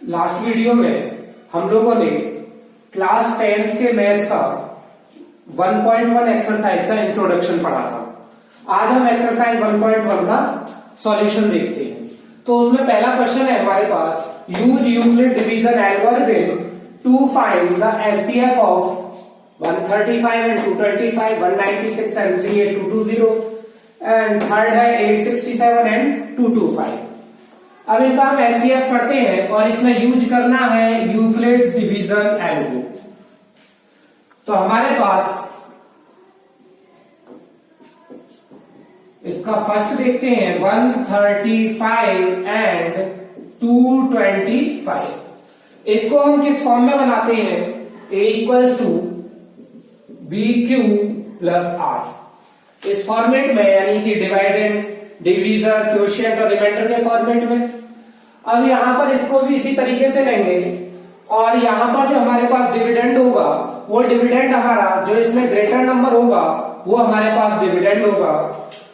Last video में हम लोगों ने क्लास 10th के मैथ का 1.1 एक्सरसाइज का इंट्रोडक्शन पढ़ा था। आज हम एक्सरसाइज 1.1 का सॉल्यूशन देखते हैं। तो उसमें पहला क्वेश्चन है हमारे पास, use Euclid division algorithm to find the HCF of 135 and 225, 196 and 38220 and third है 867 and 225। अब इनका हम एचसीएफ करते हैं और इसमें यूज करना है यूक्लिड्स डिवीजन एल्गो। तो हमारे पास इसका फर्स्ट देखते हैं 135 एंड 225। इसको हम किस फॉर्म में बनाते हैं, a equals to B Q plus R. इस फॉर्मेट में, यानी कि डिवाइडेंड, डिवीजर, क्वोशिएंट और रिमाइंडर के फॉर्मेट में। अब यहां पर इसको भी इसी तरीके से लेंगे और यहां पर जो हमारे पास डिविडेंड होगा वो डिविडेंड हमारा जो इसमें ग्रेटर नंबर होगा वो हमारे पास डिविडेंड होगा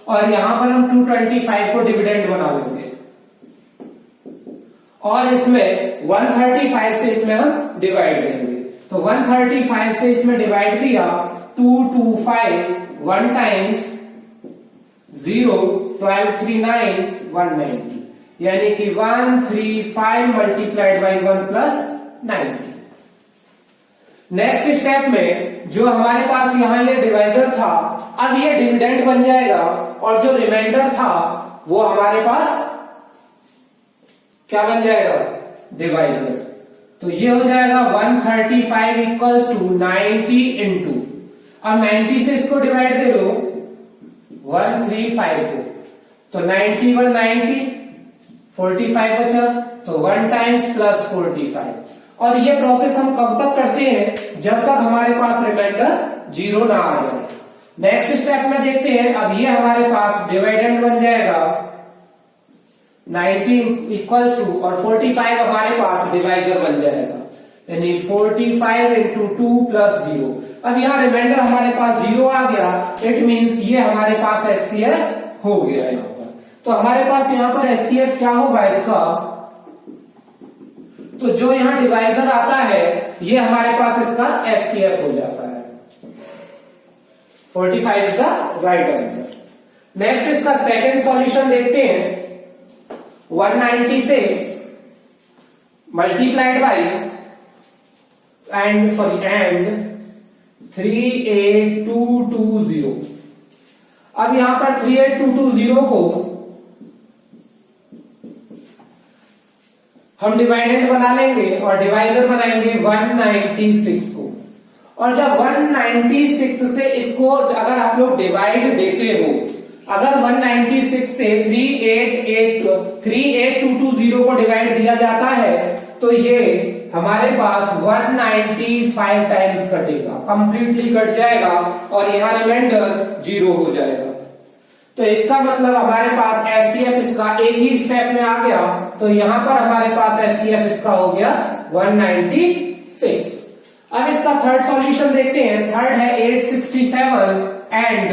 और यहां पर हम 225 को डिविडेंड बना लेंगे और इसमें 135 से इसमें हम डिवाइड देंगे। तो 135 से इसमें डिवाइड किया, 225 1 टाइम्स 0 12 3 9 190, यानी कि 135 multiplied by 1 plus 90। Next step में जो हमारे पास यहां ये डिवाइजर था, अब ये डिविडेंड बन जाएगा और जो रिमाइंडर था वो हमारे पास क्या बन जाएगा, डिवाइजर। तो ये हो जाएगा 135 इक्वल्स टू 90 इंटू, अब 90 से इसको डिवाइड दे दो 135 को, तो 90 1 90, 45 बचा, तो 1 टाइम्स प्लस 45। और ये प्रोसेस हम कब तक करते हैं, जब तक हमारे पास रिमाइंडर 0 ना आ जाए। नेक्स्ट स्टेप में देखते हैं, अब ये हमारे पास डिवाइडेंड बन जाएगा 90 इक्वल्स टू, और 45 हमारे पास डिवाइजर बन जाएगा, यानी 45 इंटू 2 प्लस 0। अब यहाँ रिमाइंडर हमारे पास 0 आ गया, इट मीन्स ये हमारे पास एचसीएफ हो गया यहाँ पर। तो हमारे पास यहाँ पर एचसीएफ क्या होगा इसका, तो जो यहाँ डिवाइजर आता है ये हमारे पास इसका एचसीएफ हो जाता है। 45 is the right answer. Next इसका सेकंड सॉल्यूशन देखते हैं, 196 मल्टीप्लाइड बाई एंड 38220। अब यहां पर 38220 को हम डिवाइडेंड बना लेंगे और डिवाइजर बनाएंगे 196 को। और जब 196 से इसको अगर आप लोग डिवाइड देते हो, अगर 196 से 38220 को डिवाइड दिया जाता है तो ये हमारे पास 195 टाइम्स कटेगा, कंप्लीटली कट जाएगा और यहाँ रिमाइंडर 0 हो जाएगा। तो इसका मतलब हमारे पास एचसीएफ इसका एक ही स्टेप में आ गया, तो यहां पर हमारे पास एचसीएफ इसका हो गया 196। अब इसका थर्ड सॉल्यूशन देखते हैं, थर्ड है 867 एंड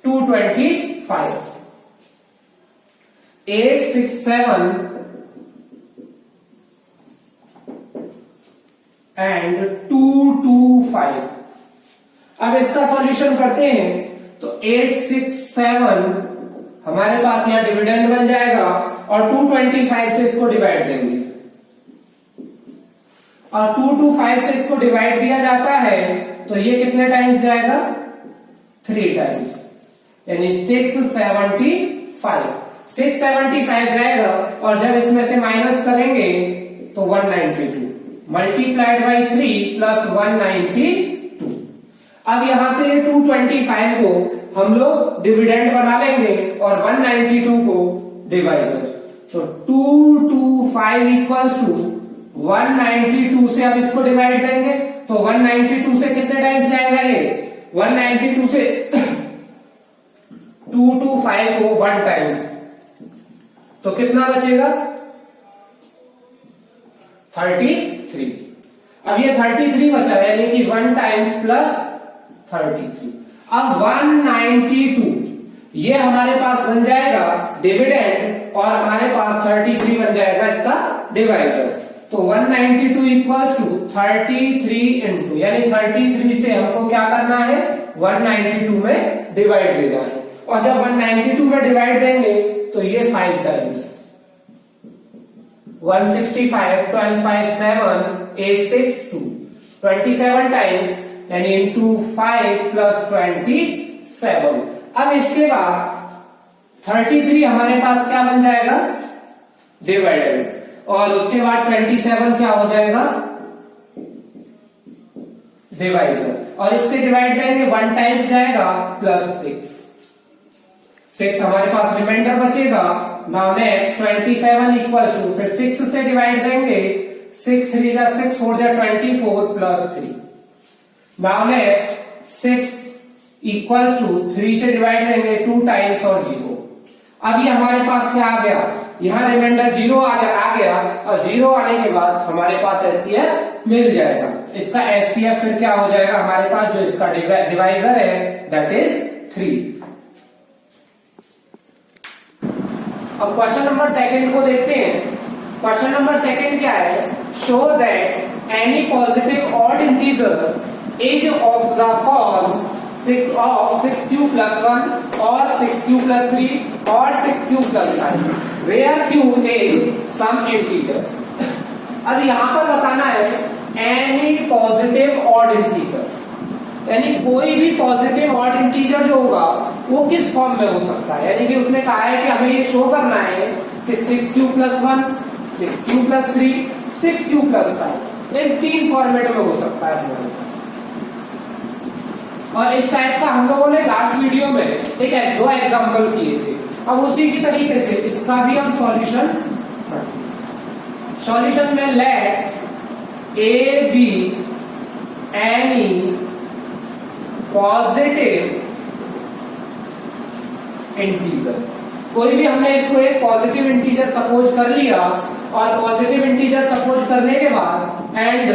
225। 867 एंड 225। अब इसका सॉल्यूशन करते हैं, तो 867 हमारे पास यहां डिविडेंड बन जाएगा और 225 से इसको डिवाइड देंगे और 225 से इसको डिवाइड दिया जाता है तो ये कितने टाइम्स जाएगा, 3 टाइम्स, यानी 675। 675 जाएगा और जब इसमें से माइनस करेंगे तो 192 मल्टीप्लाइड बाई 3 प्लस 192। अब यहां से 225 को हम लोग डिविडेंड बना लेंगे और 192 को डिवाइजर। तो 225 इक्वल्स टू 192 से अब इसको डिवाइड देंगे तो 192 से कितने टाइम्स जाएगा ये, 192 से 225 को 1 टाइम्स, तो कितना बचेगा, 33। अब ये 33 बचा, यानी कि 1 टाइम्स प्लस 33। अब 192 ये हमारे पास बन जाएगा डिविडेंड और हमारे पास 33 बन जाएगा इसका डिवाइजर। तो 192 इक्वल्स टू 33 इंटू, यानी 33 से हमको क्या करना है, 192 में डिवाइड देना है। और जब 192 में डिवाइड देंगे तो ये 5 टाइम्स 165, 12, 5, 7, 8, 6, 2, 27 टाइम्स, यानी इंटू 5 प्लस 27। अब इसके बाद 33 हमारे पास क्या बन जाएगा, डिवाइडेड, और उसके बाद 27 क्या हो जाएगा, डिवाइजर, और इससे डिवाइड करेंगे 1 टाइम्स जाएगा प्लस 6 हमारे पास रिमाइंडर बचेगा। नाउ नेक्स्ट 27 इक्वल टू, फिर 6 से डिवाइड देंगे, 6 3 जा 6 4 जा 24 plus 3। Now next 6 equals to 3 से डिवाइड देंगे 2 टाइम्स और 0। अब ये हमारे पास क्या आ गया, यहां रिमाइंडर 0 आ गया, और 0 आने के बाद हमारे पास एचसीएफ मिल जाएगा। इसका एचसीएफ फिर क्या हो जाएगा, हमारे पास जो इसका डिवाइजर है दैट इज 3। अब क्वेश्चन नंबर सेकंड को देखते हैं। क्वेश्चन नंबर सेकंड क्या है, show that any positive odd integer is of the form 6 Q plus 1 और 6 क्यू प्लस 3 और 6 Q plus 5 where Q is some integer. अब यहां पर बताना है एनी पॉजिटिव ऑड इंटीजर, यानी कोई भी पॉजिटिव ऑड इंटीजर जो होगा वो किस फॉर्म में हो सकता है। यानी कि उसने कहा है कि हमें ये शो करना है कि 6 Q plus 1, 6 Q plus 3, 6 Q plus 5, इन 3 फॉर्मेट में हो सकता है हमारे पास। और इस टाइप का हम लोगों ने लास्ट वीडियो में एक 2 एग्जाम्पल किए थे। अब उसी की तरीके से इसका भी हम सॉल्यूशन में let A be any positive integer, कोई भी हमने इसको एक पॉजिटिव इंटीजर सपोज कर लिया, और पॉजिटिव इंटीजर सपोज करने के बाद एंड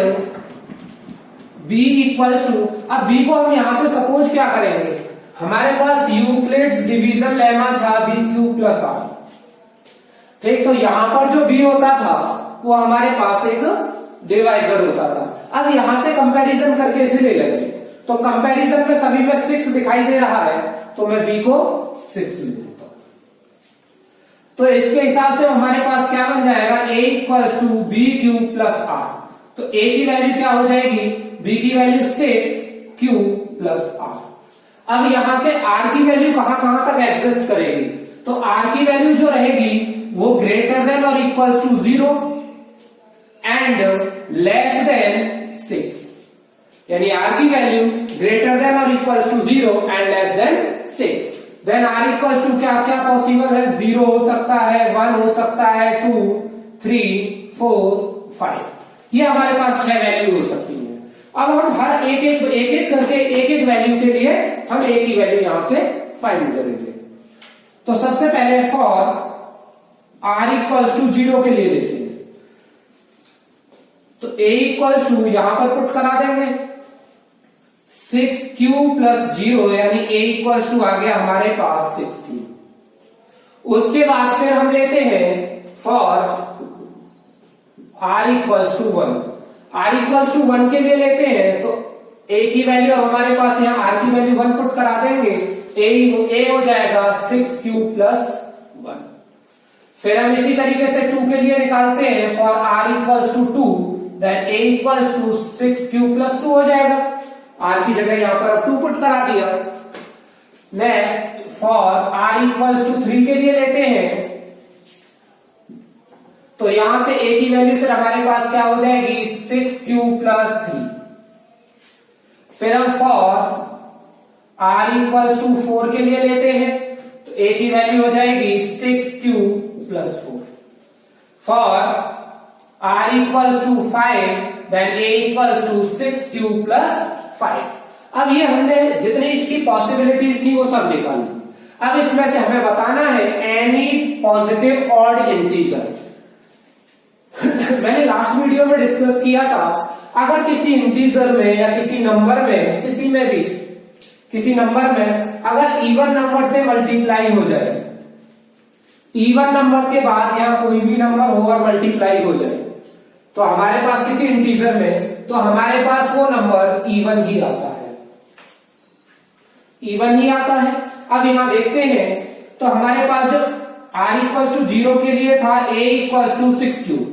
b इक्वल्स टू, अब b को हम यहां से सपोज क्या करेंगे, हमारे पास यूक्लिड्स डिवीजन लेमा था b क्यू प्लस r, ठीक। तो यहां पर जो b होता था वो हमारे पास एक डिवाइजर होता था। अब यहां से कंपैरिजन करके इसे ले लेंगे, तो कंपैरिजन में सभी में 6 दिखाई दे रहा है, तो मैं b को 6 ले लेता हूं। तो इसके हिसाब से हमारे पास क्या बन जाएगा, a equals to B Q plus r। तो a की वैल्यू क्या हो जाएगी, b की वैल्यू 6 क्यू प्लस r। अब यहां से r की वैल्यू कहां तक एग्जिस्ट करेगी, तो r की वैल्यू जो रहेगी वो ग्रेटर देन और equals to 0 and less than 6, यानी r की वैल्यू ग्रेटर देन और equals to 0 and less than 6। Then r equals to क्या क्या पॉसिबल है, 0 हो सकता है, 1 हो सकता है, 2, 3, 4, 5, ये हमारे पास 6 वैल्यू हो सकती है। अब हम हर एक करके एक वैल्यू के लिए हम a की वैल्यू यहां से फाइंड करेंगे। तो सबसे पहले फॉर r इक्वल्स टू 0 के लिए देखिए, तो a इक्वल्स टू यहां पर पुट करा देंगे 6 क्यू प्लस 0, यानी a इक्वल्स टू आ गया हमारे पास 6 क्यू। उसके बाद फिर हम लेते हैं for r equals to 1, r equals to 1 के लिए लेते हैं, तो a की वैल्यू हमारे पास यहाँ r की वैल्यू 1 पुट करा देंगे, a हो जाएगा 6 क्यू प्लस 1। फिर हम इसी तरीके से 2 के लिए निकालते हैं for r equals to 2, then a equals to 6 Q plus 2 हो जाएगा, r की जगह यहां पर 2 पुट करा दिया। Next for r equals to 3 के लिए लेते हैं, तो यहां से a की वैल्यू फिर हमारे पास क्या हो जाएगी 6 क्यू प्लस 3। फिर हम फॉर r इक्वल्स टू 4 के लिए लेते हैं, तो a की वैल्यू हो जाएगी 6 Q plus 4। For r equals to 5, then a equals to 6 Q plus 5। अब ये हमने जितनी इसकी पॉसिबिलिटीज थी वो सब निकाली। अब इसमें से हमें बताना है एनी पॉजिटिव ऑड इंटीजर। मैंने लास्ट वीडियो में डिस्कस किया था, अगर किसी इंटीजर में या किसी नंबर में, किसी नंबर में अगर इवन नंबर से मल्टीप्लाई हो जाए, इवन नंबर के बाद या कोई भी नंबर हो और मल्टीप्लाई हो जाए, तो हमारे पास किसी इंटीजर में, तो हमारे पास वो नंबर इवन ही आता है, इवन ही आता है। अब यहां देखते हैं तो हमारे पास जब r इक्वल्स टू 0 के लिए था a इक्वल्स टू 6 क्यूब,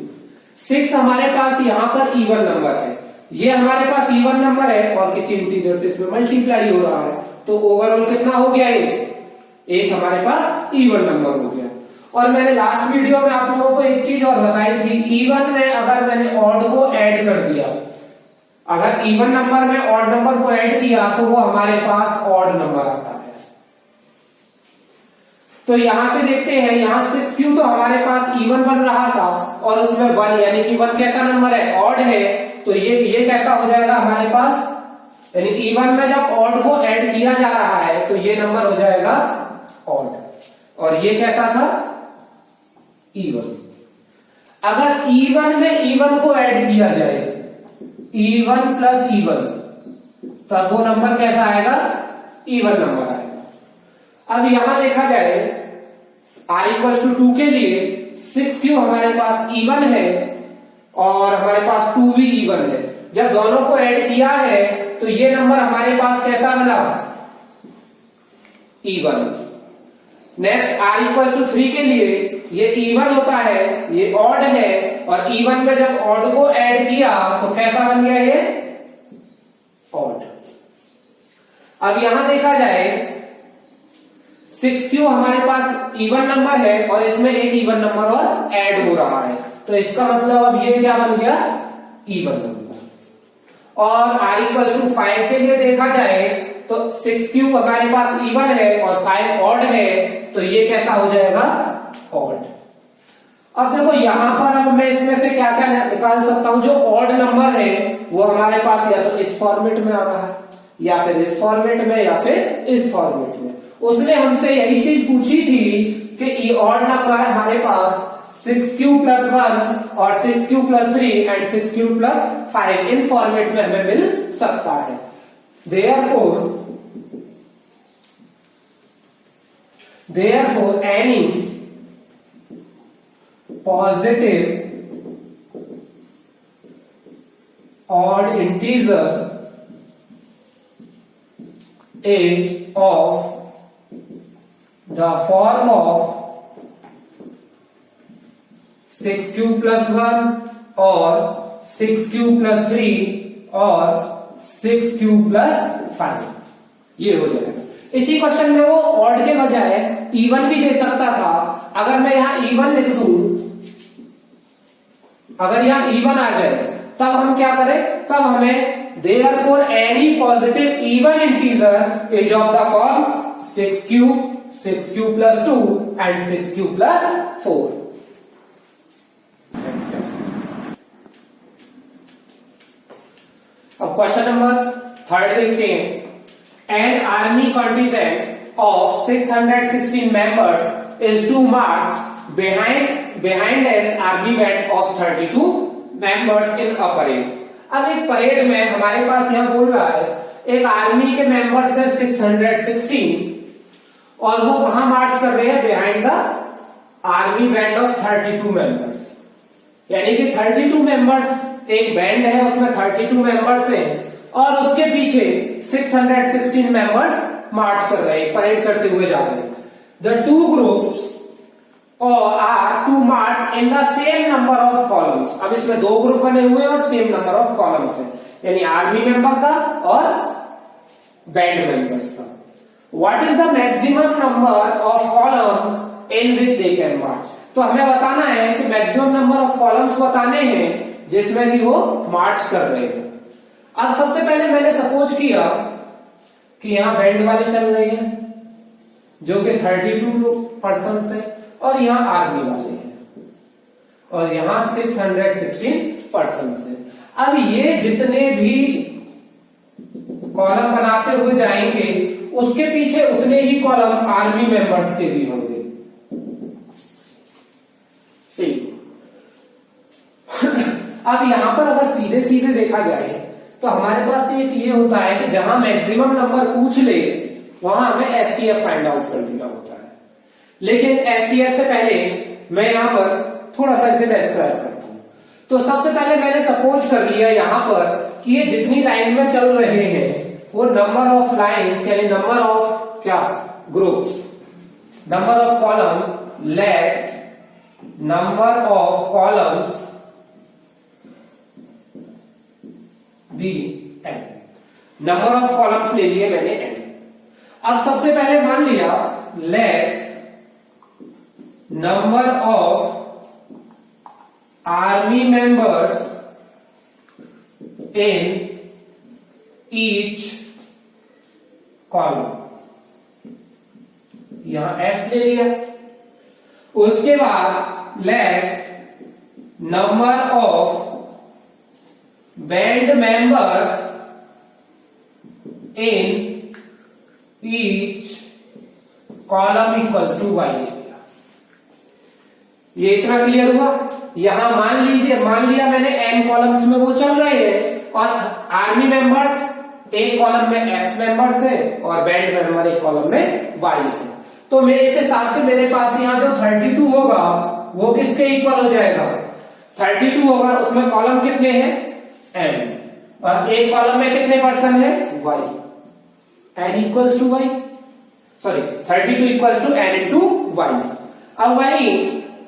6 हमारे पास यहां पर इवन नंबर है, ये हमारे पास इवन नंबर है और किसी इंटीजर से इसमें मल्टीप्लाई हो रहा है, तो ओवरऑल कितना हो गया, एक हमारे पास इवन नंबर हो गया। और मैंने लास्ट वीडियो में आप लोगों को एक चीज और बताई थी, इवन में अगर मैंने ऑड को ऐड कर दिया, अगर इवन नंबर में ऑड नंबर को ऐड किया तो वो हमारे पास ऑड नंबर आता है। तो यहां से देखते हैं, यहां 6 क्यू तो हमारे पास इवन बन रहा था और उसमें 1 यानी कि 1 कैसा नंबर है, ऑड है, तो ये कैसा हो जाएगा हमारे पास, यानी इवन में जब ऑड को ऐड किया जा रहा है तो ये नंबर हो जाएगा ऑड, और ये कैसा था, इवन। अगर इवन में इवन को ऐड किया जाए, इवन प्लस इवन, तब वो नंबर कैसा आएगा, इवन नंबर आएगा। अब यहां देखा जाए r इक्वल्स टू 2 के लिए 6 क्यू हमारे पास इवन है और हमारे पास 2 भी इवन है, जब दोनों को ऐड किया है तो ये नंबर हमारे पास कैसा बना, even. Next r equals to 3 के लिए ये इवन होता है, ये ऑड है, और इवन में जब ऑड को ऐड किया तो कैसा बन गया, ये ऑड। अब यहां देखा जाए 6 क्यू हमारे पास इवन नंबर है और इसमें एक इवन नंबर और ऐड हो रहा है, तो इसका मतलब अब ये क्या बन गया, इवन नंबर। और r इक्वल्स टू 5 के लिए देखा जाए तो 6 क्यू हमारे पास इवन है और 5 ऑड है, तो ये कैसा हो जाएगा, ऑड। अब देखो यहां पर अब मैं इसमें से क्या क्या निकाल सकता हूं, जो ऑड नंबर है वो हमारे पास या तो इस फॉर्मेट में आ रहा है, या फिर इस फॉर्मेट में, या फिर इस फॉर्मेट में। उसने हमसे यही चीज पूछी थी कि ये ऑड नंबर हमारे पास 6 प्लस 1 और 6 plus 3 and 6 plus 5 in format में हमें मिल सकता है। Therefore any positive odd integer is of the form of 6 plus 1 or 6 plus 3 और 6 plus 5, ये हो जाएगा। इसी क्वेश्चन में वो ऑड के बजाय इवन भी दे सकता था। अगर मैं यहां इवन लिख दूं, अगर यहां इवन आ जाए तब हम क्या करें, तब हमें therefore any positive even integer is of the form 6 plus 2 and 6 plus 4। अब क्वेश्चन नंबर 3 देखते हैं। An army contingent of 616 members is to march behind an army band of 32 members in a parade। अब एक parade में हमारे पास यहां बोल रहा है एक आर्मी के मेंबर्स है 616 और वो कहां मार्च कर रहे हैं, behind the army band of 32 members, यानी कि 32 मेंबर्स एक बैंड है, उसमें 32 मेंबर्स हैं और उसके पीछे 616 मेंबर्स मार्च कर रहे हैं, परेड करते हुए जा रहे हैं। The two groups are to march in the same number of columns. अब इसमें 2 ग्रुप बने हुए और सेम नंबर ऑफ कॉलम्स है, यानी आर्मी मेंबर का और बैंड मेंबर्स का। What is the maximum number of columns in which they can march. तो हमें बताना है कि मैक्सिमम नंबर ऑफ कॉलम्स बताने हैं जिसमें कि वो मार्च कर रहे हैं। अब सबसे पहले मैंने सपोज किया कि यहां बैंड वाले चल रहे हैं जो कि 32 पर्सन है और यहां आर्मी वाले हैं और यहां 616 पर्सन है। अब ये जितने भी कॉलम बनाते हुए जाएंगे उसके पीछे उतने ही कॉलम आर्मी मेंबर्स के भी होंगे। अब यहां पर अगर सीधे सीधे देखा जाए तो हमारे पास एक ये होता है कि जहां मैक्सिमम नंबर पूछ ले वहां हमें एचसीएफ फाइंड आउट कर लेना होता है। लेकिन एचसीएफ से पहले मैं यहां पर थोड़ा सा इसे डिस्क्राइब करता हूं। तो सबसे पहले मैंने सपोज कर लिया यहां पर कि ये जितनी लाइन में चल रहे हैं वो नंबर ऑफ लाइन्स यानी नंबर ऑफ क्या groups, number of column, let number of columns be N. Number of columns ले लिए मैंने एन। अब सबसे पहले मान लिया let number of army members in each column, यहां x ले लिया। उसके बाद let number of band members in each column equal to y। ये इतना क्लियर हुआ। यहां मान लिया मैंने n कॉलम्स में वो चल रहे हैं और आर्मी मेंबर्स एक कॉलम में x मेंबर्स है और बैंड मेंबर एक कॉलम में y है। तो मेरे इस हिसाब से मेरे पास यहाँ जो 32 होगा वो किसके इक्वल हो जाएगा? 32 होगा, उसमें कॉलम कितने हैं n और एक कॉलम में कितने पर्सन है y। n equals to y, sorry 32 equals to n into y। अब वही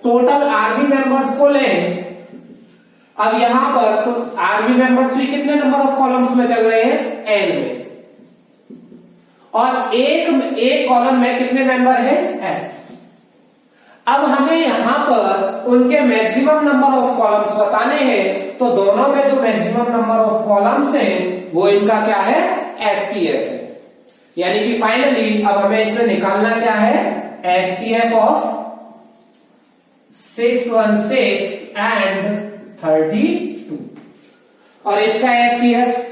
टोटल आर्मी मेंबर्स को लें। अब यहां पर तो आर्मी मेंबर्स भी कितने नंबर ऑफ कॉलम्स में चल रहे हैं n में, और एक कॉलम में कितने मेंबर है x। अब हमें यहां पर उनके मैक्सिमम नंबर ऑफ कॉलम्स बताने हैं, तो दोनों में जो मैक्सिमम नंबर ऑफ कॉलम्स हैं वो इनका क्या है SCF है। यानी कि फाइनली अब हमें इसमें निकालना क्या है SCF ऑफ 616 एंड 32 और इसका SCF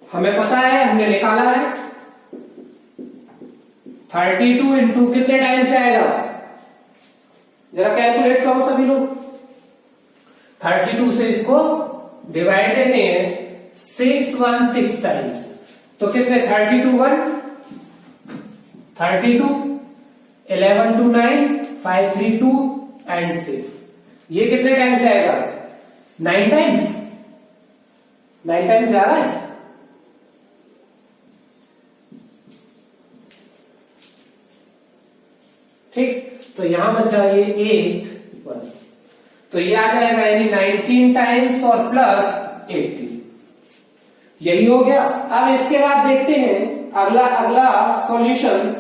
हमें पता है, हमने निकाला है। 32 इंटू कितने टाइम से आएगा जरा कैलकुलेट करो सभी लोग। 32 से इसको डिवाइड देते हैं 616 टाइम्स, तो कितने 32 1 32 11 2 9 5 3 2 एंड 6। ये कितने टाइम से आएगा 9 टाइम्स। 9 टाइम्स जा रहा है। ठीक, तो यहां बचा ये 8 1, तो ये आ जाएगा यानी 19 टाइम्स और प्लस 18। यही हो गया। अब इसके बाद देखते हैं अगला सॉल्यूशन।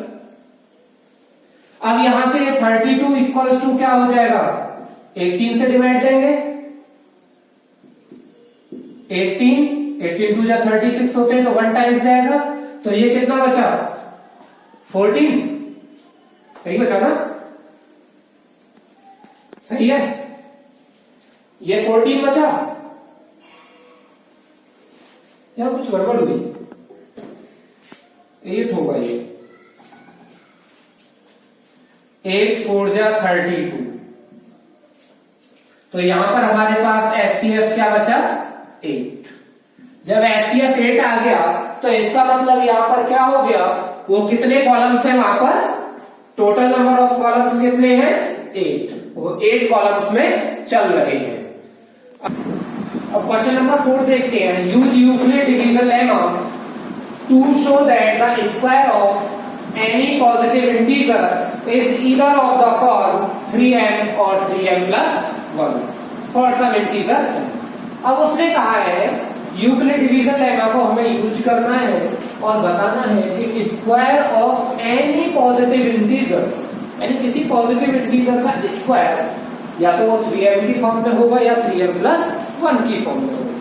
अब यहां से ये 32 इक्वल्स टू क्या हो जाएगा 18 से डिवाइड देंगे। 18 2 जा 36 होते हैं तो 1 टाइम से आएगा, तो ये कितना बचा 14। सही बचा ना, सही है, ये 14 बचा। यहां कुछ गड़बड़ हुई, 8 होगा ये। 8 4 जा 32, तो यहां पर हमारे पास SCF क्या बचा 8। जब SCF 8 आ गया तो इसका मतलब यहां पर क्या हो गया, वो कितने कॉलम्स हैं वहां पर, टोटल नंबर ऑफ कॉलम्स कितने हैं 8, वो 8 कॉलम्स में चल रहे हैं। अब क्वेश्चन नंबर 4 देखते हैं। Use Euclid division lemma to show that the square of any positive integer is either of the form 3m और 3m plus 1 for some integer. अब उसने कहा है यूक्लिड डिवीजन लेमा को हमें यूज करना है और बताना है कि square of any positive integer, यानी किसी पॉजिटिव इंटीजर का स्क्वायर या तो वो 3m की फॉर्म में होगा या 3m plus 1 की फॉर्म में होगा।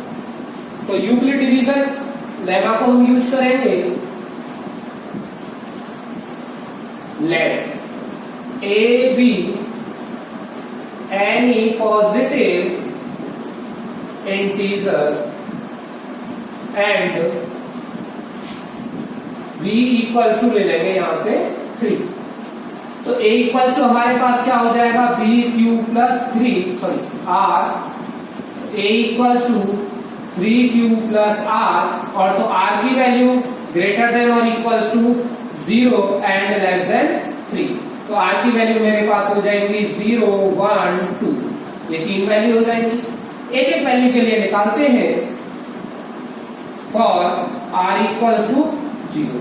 तो यूक्लिड डिवीजन लेमा को हम यूज करेंगे। Let A be any positive integer and b equals to ले लेंगे यहां से 3। तो a इक्वल्स टू हमारे पास क्या हो जाएगा b Q plus 3, sorry r, a equals to 3q plus r, और तो r की वैल्यू ग्रेटर देन और equals to 0 and less than 3। तो r की वैल्यू मेरे पास हो जाएंगी 0, 1, 2, ये 3 वैल्यू हो जाएंगी। एक एक वैल्यू के लिए निकालते हैं। For r equals to 0,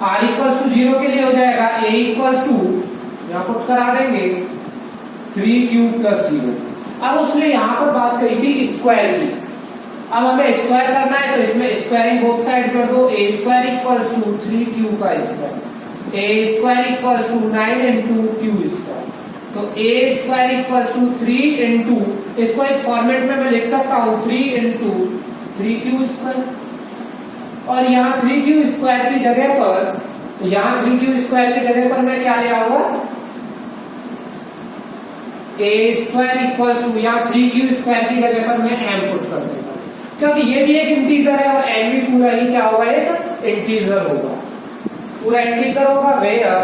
r equals to 0 के लिए हो जाएगा a इक्वल्स टू, यहां पुट करा देंगे 3q प्लस 0। अब उसने यहां पर बात कही थी स्क्वायर की, अब हमें स्क्वायर करना है तो इसमें स्क्वायरिंग बोथ साइड कर दो। a square equals to 3q का square, a square equals to 9 into q square, तो a square equals to 3 into, इसको इस फॉर्मेट में मैं लिख सकता हूं 3 इंटू 3q स्क्वायर, और यहाँ 3q स्क्वायर की जगह पर, यहाँ 3q स्क्वायर की जगह पर मैं क्या ले आऊंगा, a स्क्वायर इक्वल्स टू, यहाँ 3q स्क्वायर की जगह पर मैं m पुट कर दूंगा, क्योंकि ये भी एक इंटीजर है और m भी पूरा ही क्या होगा, एक इंटीजर होगा, पूरा इंटीजर होगा। वेयर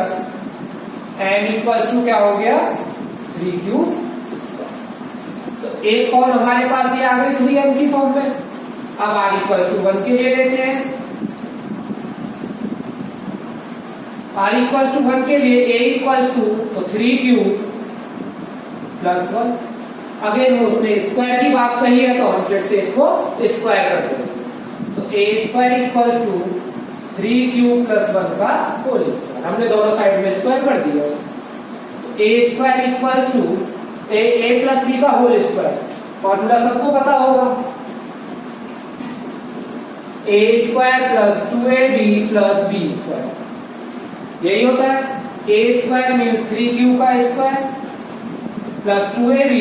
m इक्वल्स टू क्या हो गया 3q स्क्वायर। तो एक फॉर्म हमारे पास ये आ गई 3m की फॉर्म में। अब r इक्वल्स टू 1 के लिए लेते हैं। r इक्वल्स टू 1 के लिए a इक्वल्स टू, तो 3q प्लस 1। अगेन उसने स्क्वायर की बात कही है तो हम फिर से इसको स्क्वायर कर देंगे, तो a square equals to 3q plus 1 का होल स्क्वायर, हमने दोनों साइड में स्क्वायर कर दिया। a square equals to a plus b का होल स्क्वायर, फॉर्मूला सबको पता होगा, a square plus 2ab plus b square, यही होता है। a स्क्वायर मीन्स 3q का square plus 2ab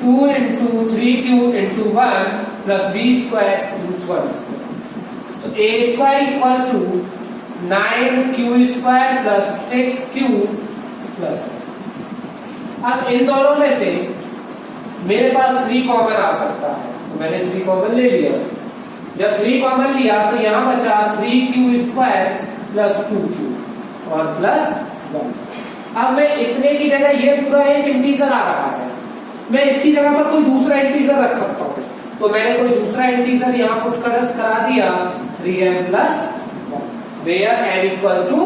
2 into 3q into 1 plus b square means 1 square, तो a square equals to 9q square plus 6q plus 1। अब इन दोनों में से मेरे पास 3 कॉमन आ सकता है, तो मैंने 3 कॉमन ले लिया। जब 3 कॉमन लिया तो यहां बचा 3q स्क्वायर प्लस 2q और प्लस 1। अब मैं इतने की जगह ये पूरा एक इंटीजर आ रहा है, मैं इसकी जगह पर कोई दूसरा इंटीजर रख सकता हूं, तो मैंने कोई दूसरा इंटीजर यहां पुट करा दिया 3m plus 1, where m equals to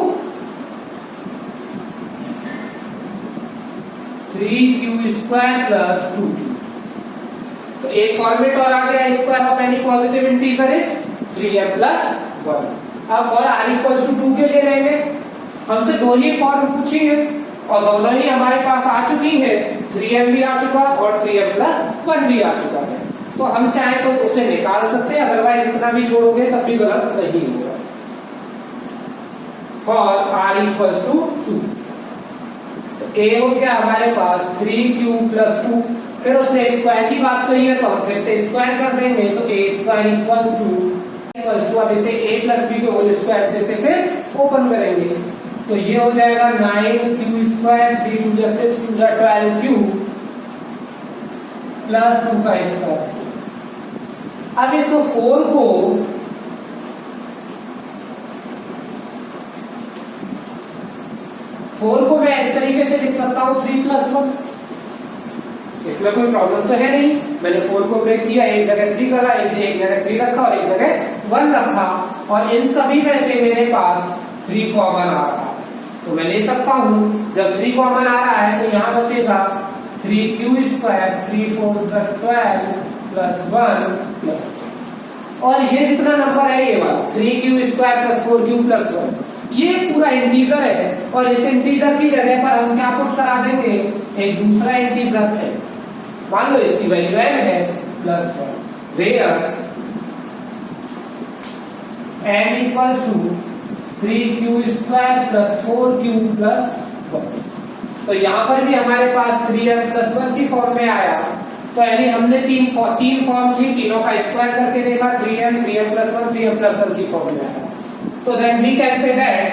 3q square plus 2q। तो एक फॉर्मेट और आ गया, square of any positive integer is 3m plus 1। अब फॉर r इक्वल्स टू 2 के लिए लेंगे, हमसे दो ही फॉर्म पूछी है और दोनों ही हमारे पास आ चुकी है, 3m भी आ चुका और 3m प्लस 1 भी आ चुका है, तो हम चाहे तो उसे निकाल सकते हैं, अदरवाइज इतना भी छोड़ोगे तब भी गलत नहीं होगा। फॉर r इक्वल्स टू 2, तो a हो गया हमारे पास 3q प्लस 2, फिर उसने स्क्वायर की बात कही है तो हम फिर से स्क्वायर कर देंगे, तो a स्क्वायर इक्वल्स टू, अब इसे a प्लस b के होल स्क्वायर से फिर ओपन करेंगे, तो ये हो जाएगा 9q स्क्वायर 3 2 जा 6 2 जा 12q प्लस 2 का स्क्वायर। अब इसको 4 को मैं इस तरीके से लिख सकता हूं 3 प्लस 1, इसमें कोई प्रॉब्लम तो है नहीं। मैंने 4 को ब्रेक किया, एक जगह 3 करा, एक जगह 3 रखा और एक जगह 1 रखा, और इन सभी में से मेरे पास 3 कॉमन आ रहा है, तो मैं ले सकता हूं जब 3 कॉमन आ रहा है तो यहां बचेगा 3q स्क्वायर 3 4 12 प्लस 1 प्लस, और ये जितना नंबर है ये वाला 3q square plus 4q plus 1, ये पूरा इंटीजर है, और इस इंटीजर की जगह पर हम क्या पुट करा देंगे, एक दूसरा इंटीजर है, मान लो इसकी वैल्यू m है plus 1, where m equals to 3q square plus 4q plus 1। तो यहां पर भी हमारे पास 3m प्लस 1 की फॉर्म में आया, तो यानी हमने तीन फॉर्म थी, तीनों का स्क्वायर करके देखा, 3m प्लस 1 3m प्लस 1 की फॉर्म में आया। तो then we can say that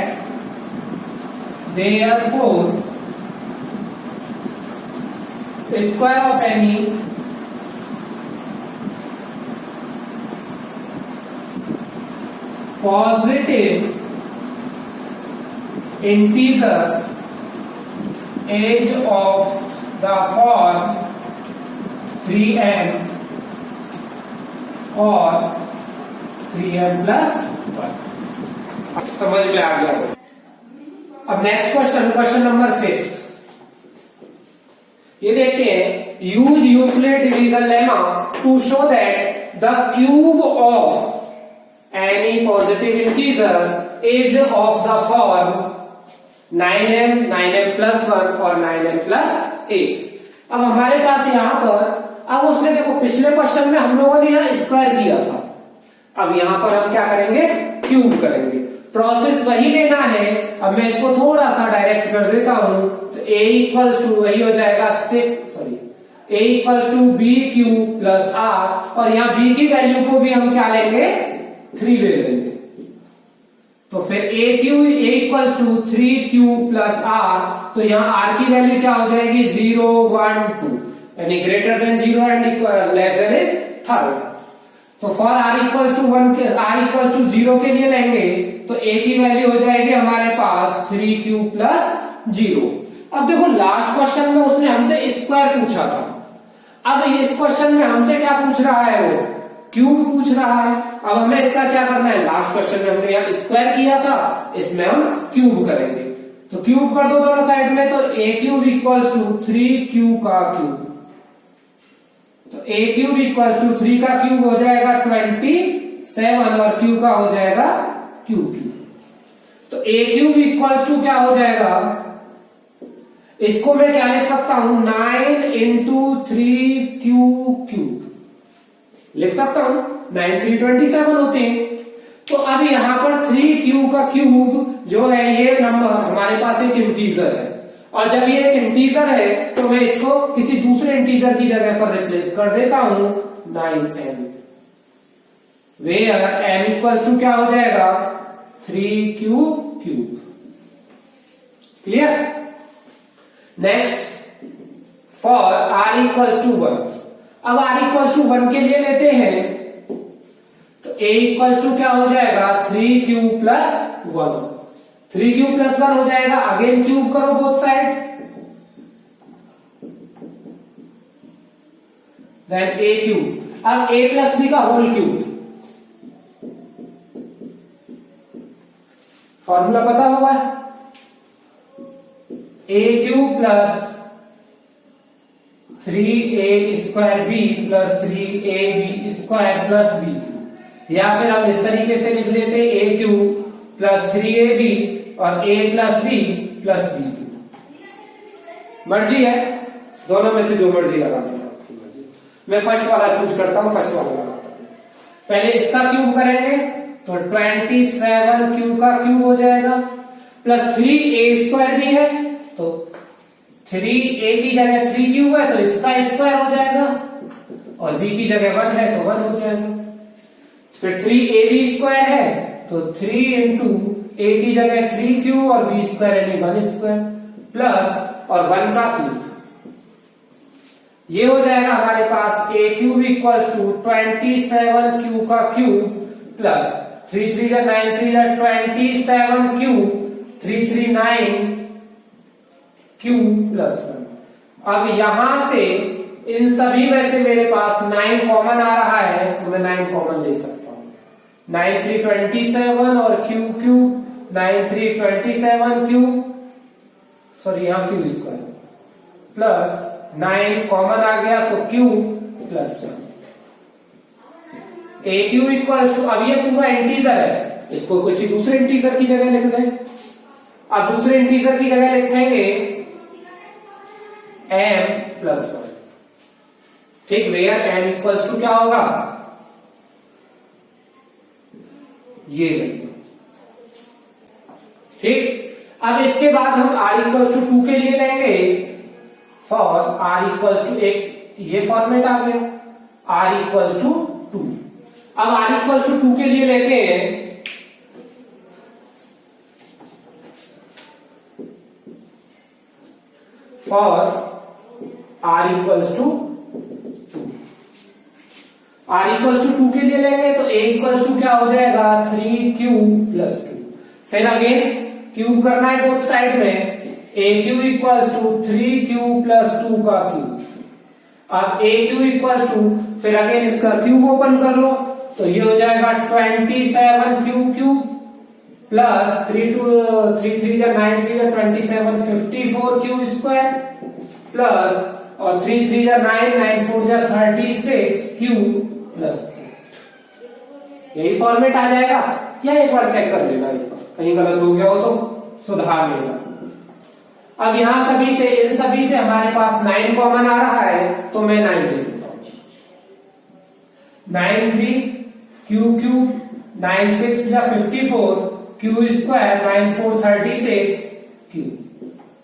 therefore square of any positive integer is of the form 3m और 3m plus 1। समझ में आ गया? अब नेक्स्ट क्वेश्चन, क्वेश्चन नंबर 5, ये देखते हैं, use Euclid division lemma to show that the cube of any positive integer is of the form 9m, 9m plus 1 और 9m plus 8। अब हमारे पास यहां पर, अब उसने देखो पिछले क्वेश्चन में हम लोगों ने यहां स्क्वायर किया था, अब यहां पर हम क्या करेंगे, क्यूब करेंगे। प्रोसेस वही लेना है। अब मैं इसको थोड़ा सा डायरेक्ट कर देता हूं, तो a इक्वल्स टू वही हो जाएगा a equals to B Q plus r, और यहाँ b की वैल्यू को भी हम क्या लेंगे, 3 ले लेंगे। तो फिर a equals to 3q plus r, तो यहाँ r की वैल्यू क्या हो जाएगी, 0, 1, 2, यानी greater than 0 and less then is third. तो फॉर r इक्वल्स टू 1 के, r इक्वल्स टू 0 के लिए लेंगे तो a की वैल्यू हो जाएगी हमारे पास 3q प्लस 0। अब देखो लास्ट क्वेश्चन में उसने हमसे स्क्वायर पूछा था, अब इस क्वेश्चन में हमसे क्या पूछ रहा है, वो क्यूब पूछ रहा है। अब हमें इसका क्या करना है, लास्ट क्वेश्चन में हमने यहाँ स्क्वायर किया था, इसमें हम क्यूब करेंगे। तो क्यूब कर दो दोनों साइड में, तो a cube equals to 3q का क्यूब, तो a क्यूब इक्वल्स टू 3 का क्यूब हो जाएगा 27 और q का हो जाएगा क्यूब। तो a क्यूब इक्वल्स टू क्या हो जाएगा, इसको मैं क्या लिख सकता हूं, 9 इंटू 3q क्यूब लिख सकता हूं, 9 3 27 होते हैं। तो अब यहां पर 3q का क्यूब जो है ये नंबर हमारे पास एक इंटीजर है, और जब ये एक इंटीजर है तो मैं इसको किसी दूसरे इंटीजर की जगह पर रिप्लेस कर देता हूं 9m, where m equals to क्या हो जाएगा, 3q cube. Clear. Next for r equals to 1, अब r इक्वल्स टू 1 के लिए लेते हैं, तो a इक्वल्स टू क्या हो जाएगा, 3q प्लस 1, 3q प्लस 1 हो जाएगा। अगेन क्यूब करो बोथ साइड, देन a क्यूब। अब a प्लस b का होल क्यूब, फॉर्मूला पता होगा, a cube plus 3a square b plus 3ab square plus b, या फिर हम इस तरीके से लिख लेते a क्यूब प्लस 3ab और a plus b plus b। मर्जी है, दोनों में से जो मर्जी लगा लेना, आपकी मर्जी। मैं फर्स्ट वाला चूज करता हूं, फर्स्ट वाला लगाता हूं। पहले इसका क्यूब करेंगे तो 27q का क्यूब हो जाएगा, प्लस 3a स्क्वायर भी है, तो 3a की जगह 3 क्यूब है तो इसका स्क्वायर हो जाएगा, और b की जगह 1 है तो 1 हो जाएगा। फिर 3ab स्क्वायर है तो 3 इंटू a की जगह 3q और b स्क्वायर यानी 1 स्क्वायर प्लस और 1 का क्यूब, ये हो जाएगा हमारे पास a cube equals to 27q का cube plus 3 3 9 3 27 cube 3 3 9 cube plus 1। अब यहां से इन सभी में से मेरे पास 9 कॉमन आ रहा है, तो मैं 9 कॉमन ले सकता हूं। 9 3 27 और क्यूब क्यूब 9 3 27 क्यूब, सॉरी यहां क्यूब स्क्वायर प्लस 9 कॉमन आ गया तो cube plus 1। a cube equals to, अब ये पूरा इंटीजर है, इसको किसी दूसरे इंटीजर की जगह लिख दें। अब दूसरे इंटीजर की जगह लिखेंगे m प्लस 1, ठीक, वेयर m इक्वल्स टू क्या होगा, ये ठीक। अब इसके बाद हम r इक्वल्स टू 2 के लिए लेंगे, फॉर r इक्वल्स टू, एक ये फॉर्मेट आ गया r इक्वल्स टू 2। अब r इक्वल्स टू 2 के लिए लेते हैं for r equals to 2, r equals to 2 के लिए लेंगे तो a इक्वल्स टू क्या हो जाएगा, 3q प्लस 2। फिर अगेन क्यूब करना है बोथ साइड में, a cube equals to 3q plus 2 का क्यूब। अब a क्यूब इक्वल्स टू, फिर अगेन इसका क्यूब ओपन कर लो, तो ये हो जाएगा 27q क्यूब प्लस 3 3 जा 9 3 जा 27 54 क्यू स्क्वायर प्लस और 3 3 जा 9 9 4 जा 36 क्यू प्लस 8। यही फॉर्मेट आ जाएगा। क्या एक बार चेक कर लेना, कहीं गलत हो गया हो तो सुधार लेना। अब यहां सभी से इन सभी से हमारे पास 9 कॉमन आ रहा है तो मैं 9 ले लेता हूं। 9 3 क्यू क्यूब 9 6 या 54 क्यू स्क्वायर 9 4 36 क्यू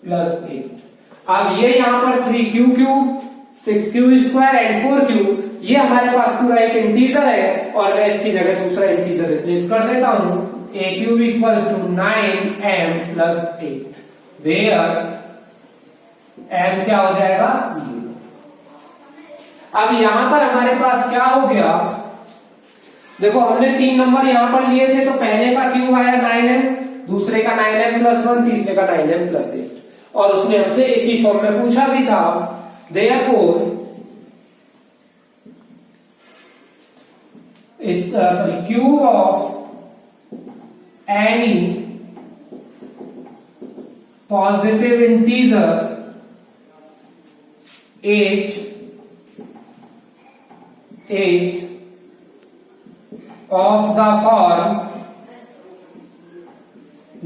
प्लस 8। अब ये यहां पर 3 Q cube 6 Q square and 4 Q, ये हमारे पास पूरा एक इंटीजर है और मैं इसकी जगह दूसरा इंटीजर रिप्लेस कर देता हूं। A cube equals to 9m plus 8 where m क्या हो जाएगा, अब यहां पर हमारे पास क्या हो गया, देखो हमने 3 नंबर यहां पर लिए थे तो पहले का क्यू आया 9m, दूसरे का 9m प्लस 1, तीसरे का 9m प्लस 8 और उसने हमसे इसी फॉर्म में पूछा भी था। Therefore cube of any positive integer h of the form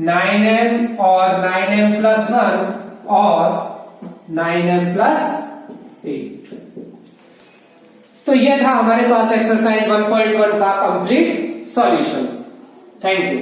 9m or 9m plus 1 or 9m plus 8। तो यह था हमारे पास एक्सरसाइज 1.1 का कंप्लीट सॉल्यूशन। Thank you.